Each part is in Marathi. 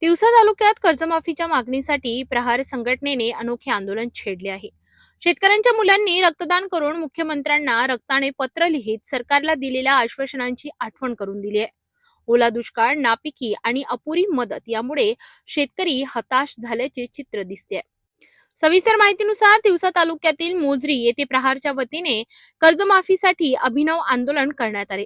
तिवसा तालुक्यात कर्जमाफीच्या मागणीसाठी प्रहार संघटनेने अनोखे आंदोलन छेडले आहे। शेतकऱ्यांच्या मुलांनी रक्तदान करून मुख्यमंत्र्यांना रक्ताने पत्र लिहित सरकारला दिलेल्या आश्वासनांची आठवण करून दिली आहे। ओला दुष्काळ, नापिकी आणि अपुरी मदत यामुळे शेतकरी हताश झाल्याचे चित्र दिसते। सविस्तर माहितीनुसार तिवसा तालुक्यातील मोजरी येथे प्रहारच्या वतीने कर्जमाफीसाठी अभिनव आंदोलन करण्यात आले।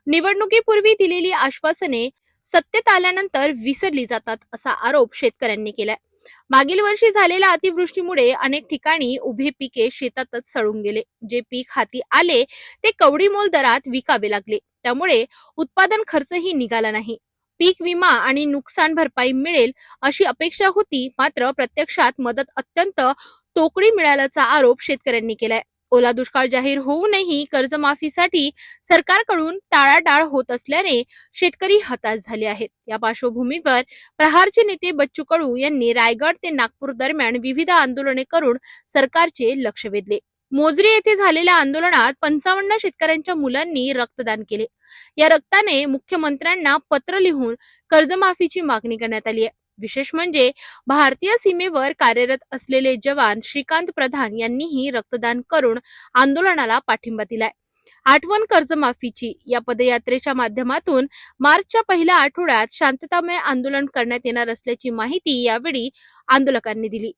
निवडणुकीपूर्वी दिलेली आश्वासने सत्तेत आल्यानंतर विसरली जातात असा आरोप शेतकऱ्यांनी केलाय। मागील वर्षी झालेल्या अतिवृष्टीमुळे अनेक ठिकाणी उभे पिके शेतातच सडून गेले। जे पीक हाती आले ते कवडीमोल दरात विकावे लागले, त्यामुळे उत्पादन खर्चही निघाला नाही। पीक विमा आणि नुकसान भरपाई मिळेल अशी अपेक्षा होती, मात्र प्रत्यक्षात मदत अत्यंत तोकडी मिळाल्याचा आरोप शेतकऱ्यांनी केलाय। ओला दुष्काळ जाहीर होऊनही कर्जमाफीसाठी सरकारकडून टाळाटाळ होत असल्याने शेतकरी हताश झाले आहेत। या पार्श्वभूमीवर प्रहारचे नेते बच्चू कडू यांनी रायगड ते नागपूर दरम्यान विविध आंदोलने करून सरकारचे लक्ष वेधले। मोजरी येथे झालेल्या आंदोलनात 55 शेतकऱ्यांच्या मुलांनी रक्तदान केले। या रक्ताने मुख्यमंत्र्यांना पत्र लिहून कर्जमाफीची मागणी करण्यात आली आहे। विशेष म्हणजे भारतीय सीमेवर कार्यरत असलेले जवान श्रीकांत प्रधान यांनीही रक्तदान करून आंदोलनाला पाठिंबा दिलाय। आठवण कर्जमाफीची या पदयात्रेच्या माध्यमातून मार्चच्या पहिल्या आठवड्यात शांततामय आंदोलन करण्यात येणार असल्याची माहिती यावेळी आंदोलकांनी दिली।